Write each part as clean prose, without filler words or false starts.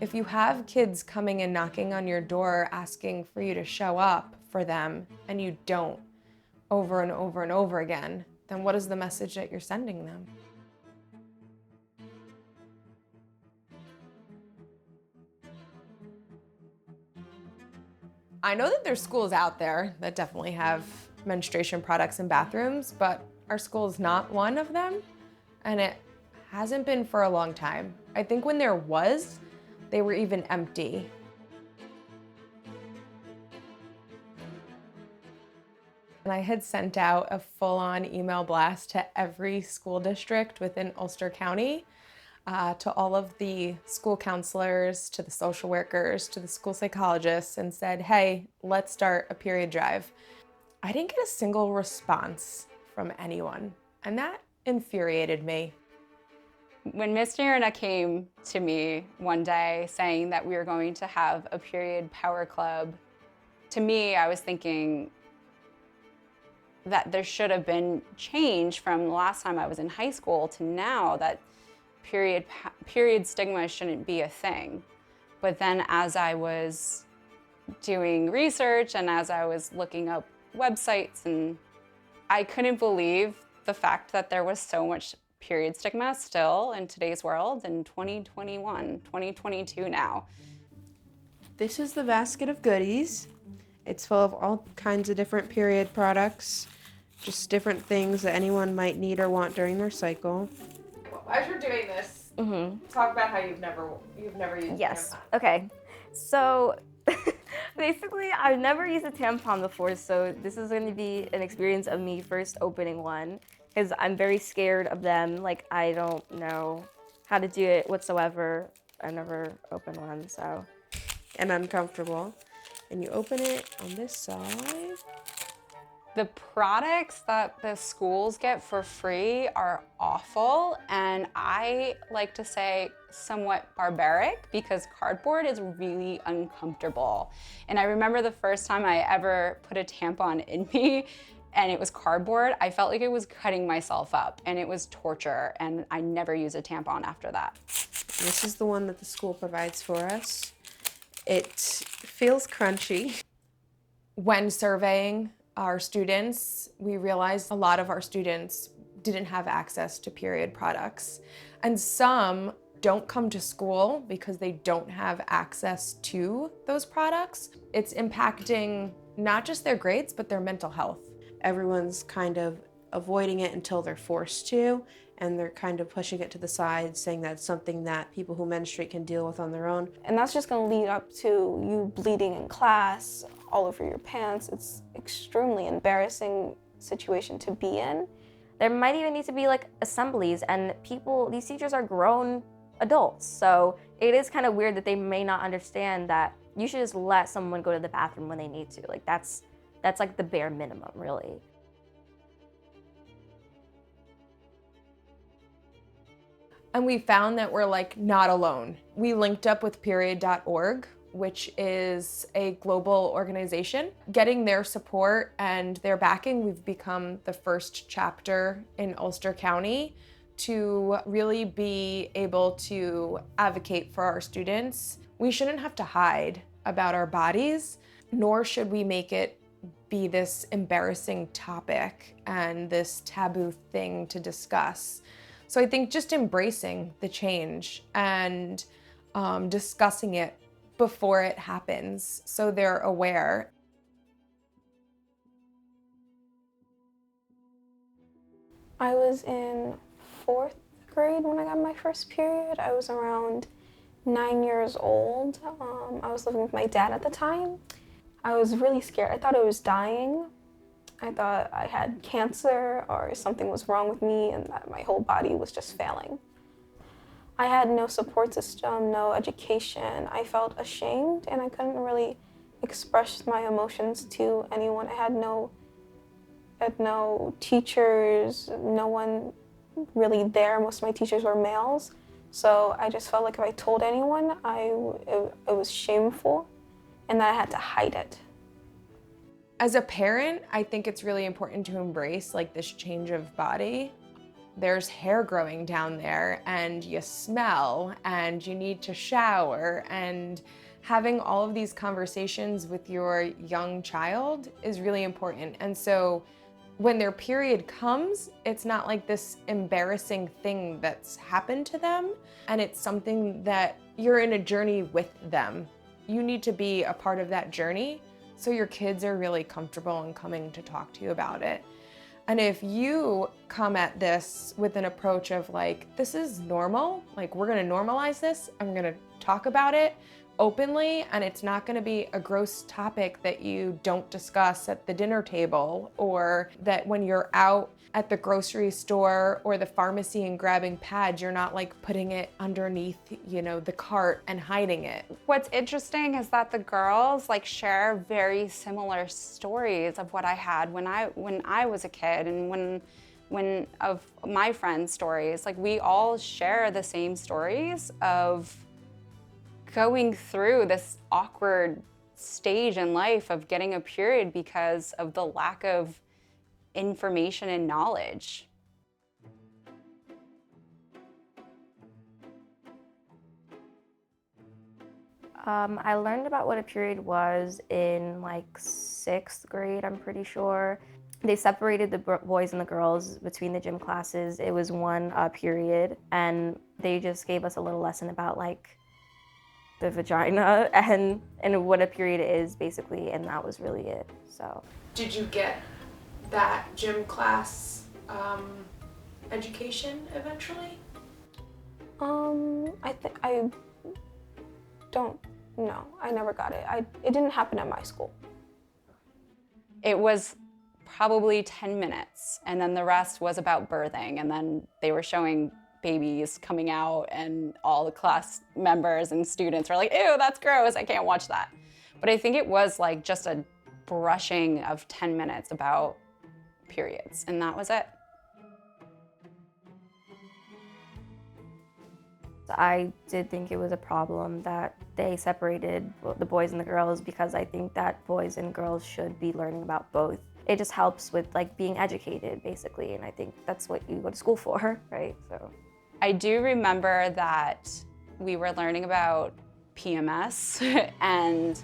If you have kids coming and knocking on your door asking for you to show up for them and you don't over and over and over again, then what is the message that you're sending them? I know that there's schools out there that definitely have menstruation products in bathrooms, but our school is not one of them, and it hasn't been for a long time. I think when there was, they were even empty. And I had sent out a full-on email blast to every school district within Ulster County, to all of the school counselors, to the social workers, to the school psychologists, and said, hey, let's start a period drive. I didn't get a single response from anyone, and that infuriated me. When Miss Dierna came to me one day saying that we were going to have a period power club, to me, I was thinking that there should have been change from the last time I was in high school to now, that period stigma shouldn't be a thing. But then as I was doing research and as I was looking up websites, and I couldn't believe the fact that there was so much period stigma still in today's world in 2021, 2022 now. This is the basket of goodies. It's full of all kinds of different period products, just different things that anyone might need or want during their cycle. As you're doing this, talk about how you've never used Yes. a tampon. Okay. So basically, I've never used a tampon before, so this is going to be an experience of me first opening one, because I'm very scared of them. Like, I don't know how to do it whatsoever. I've never opened one, so. And uncomfortable. And you open it on this side. The products that the schools get for free are awful, and I like to say somewhat barbaric, because cardboard is really uncomfortable. And I remember the first time I ever put a tampon in me and it was cardboard, I felt like it was cutting myself up, and it was torture, and I never used a tampon after that. This is the one that the school provides for us. It feels crunchy. When surveying our students, we realized a lot of our students didn't have access to period products. And some don't come to school because they don't have access to those products. It's impacting not just their grades, but their mental health. Everyone's kind of avoiding it until they're forced to, and they're kind of pushing it to the side, saying that it's something that people who menstruate can deal with on their own. And that's just gonna lead up to you bleeding in class, all over your pants. It's extremely embarrassing situation to be in. There might even need to be like assemblies, and these teachers are grown adults. So it is kind of weird that they may not understand that you should just let someone go to the bathroom when they need to. Like that's like the bare minimum, really. And we found that we're like not alone. We linked up with period.org, which is a global organization. Getting their support and their backing, we've become the first chapter in Ulster County to really be able to advocate for our students. We shouldn't have to hide about our bodies, nor should we make it be this embarrassing topic and this taboo thing to discuss. So I think just embracing the change and discussing it before it happens so they're aware. I was in 4th grade when I got my first period. I was around 9 years old. I was living with my dad at the time. I was really scared. I thought I was dying. I thought I had cancer or something was wrong with me and that my whole body was just failing. I had no support system, no education. I felt ashamed and I couldn't really express my emotions to anyone. I had no teachers, no one really there. Most of my teachers were males. So I just felt like if I told anyone, it was shameful and that I had to hide it. As a parent, I think it's really important to embrace like this change of body. there's hair growing down there and you smell and you need to shower, and having all of these conversations with your young child is really important. And so when their period comes, it's not like this embarrassing thing that's happened to them, and it's something that you're in a journey with them. You need to be a part of that journey so your kids are really comfortable in coming to talk to you about it. And if you come at this with an approach of like, this is normal, like we're gonna normalize this, I'm gonna talk about it openly, and it's not gonna be a gross topic that you don't discuss at the dinner table, or that when you're out at the grocery store or the pharmacy and grabbing pads, you're not like putting it underneath, you know, the cart and hiding it. What's interesting is that the girls like share very similar stories of what I had when I was a kid, and when of my friends' stories. Like, we all share the same stories of going through this awkward stage in life of getting a period because of the lack of information and knowledge. I learned about what a period was in like 6th grade, I'm pretty sure. They separated the boys and the girls between the gym classes. It was one period, and they just gave us a little lesson about like the vagina and what a period is basically, and that was really it. So Did you get that gym class education eventually? I don't know. I never got it. It didn't happen at my school. It was probably 10 minutes, and then the rest was about birthing, and then they were showing babies coming out, and all the class members and students were like, ew, that's gross, I can't watch that. But I think it was like just a brushing of 10 minutes about periods, and that was it. I did think it was a problem that they separated the boys and the girls, because I think that boys and girls should be learning about both. It just helps with like being educated basically, and I think that's what you go to school for, right? So I do remember that we were learning about PMS and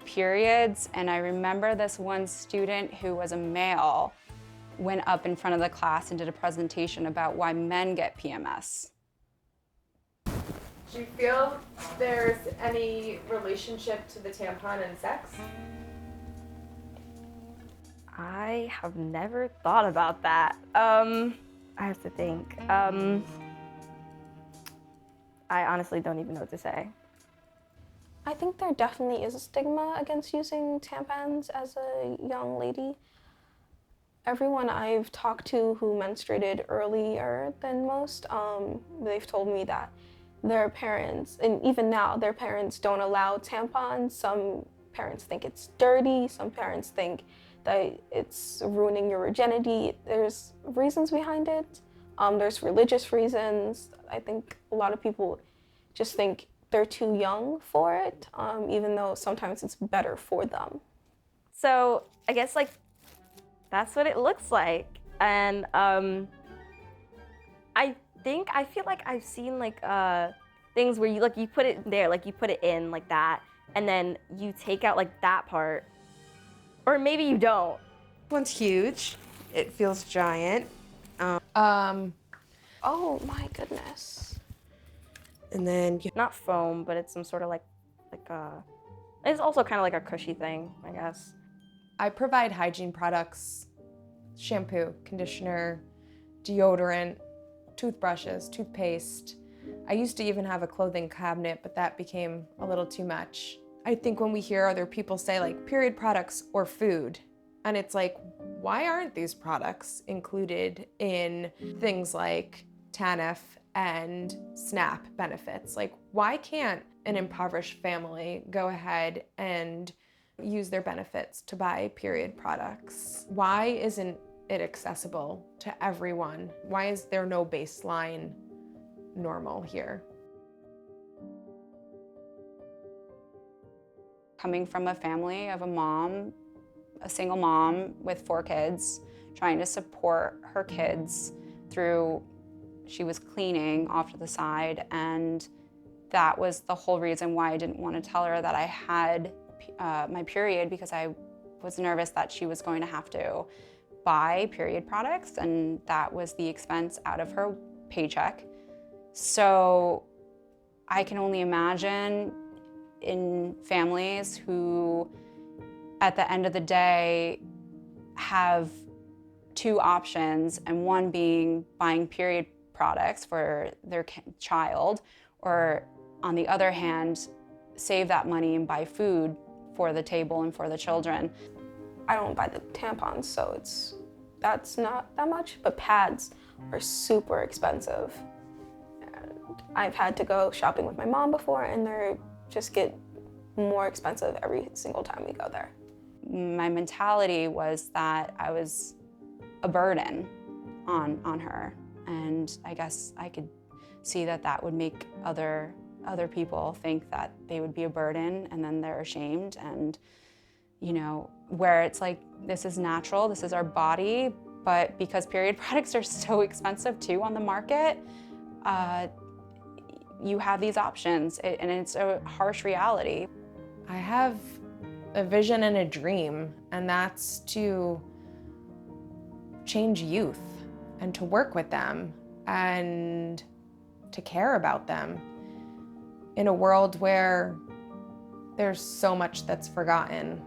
periods, and I remember this one student who was a male went up in front of the class and did a presentation about why men get PMS. Do you feel there's any relationship to the tampon and sex? I have never thought about that. I have to think. I honestly don't even know what to say. I think there definitely is a stigma against using tampons as a young lady. Everyone I've talked to who menstruated earlier than most, they've told me that their parents, and even now, their parents don't allow tampons. Some parents think it's dirty. Some parents think that it's ruining your virginity. There's reasons behind it. There's religious reasons. I think a lot of people just think they're too young for it, even though sometimes it's better for them. So I guess like that's what it looks like, and I feel like I've seen like things where you put it there, like you put it in like that, and then you take out like that part, or maybe you don't. This one's huge. It feels giant. Oh my goodness. And then Not foam, but it's some sort of like it's also kind of like a cushy thing, I guess. I provide hygiene products, shampoo, conditioner, deodorant, toothbrushes, toothpaste. I used to even have a clothing cabinet, but that became a little too much. I think when we hear other people say like period products or food, and it's like, why aren't these products included in things like TANF and SNAP benefits? Like, why can't an impoverished family go ahead and use their benefits to buy period products? Why isn't it accessible to everyone? Why is there no baseline normal here? Coming from a family of a single mom with 4 kids, trying to support her kids she was cleaning off to the side, and that was the whole reason why I didn't want to tell her that I had my period, because I was nervous that she was going to have to buy period products, and that was the expense out of her paycheck. So I can only imagine in families who, at the end of the day, have two options, and one being buying period products for their child, or on the other hand, save that money and buy food for the table and for the children. I don't buy the tampons, so that's not that much, but pads are super expensive. And I've had to go shopping with my mom before, and they're just get more expensive every single time we go there. My mentality was that I was a burden on her, and I guess I could see that that would make other people think that they would be a burden, and then they're ashamed. And you know, where it's like, this is natural, this is our body, but because period products are so expensive too on the market, you have these options, and it's a harsh reality. I have a vision and a dream, and that's to change youth and to work with them and to care about them in a world where there's so much that's forgotten.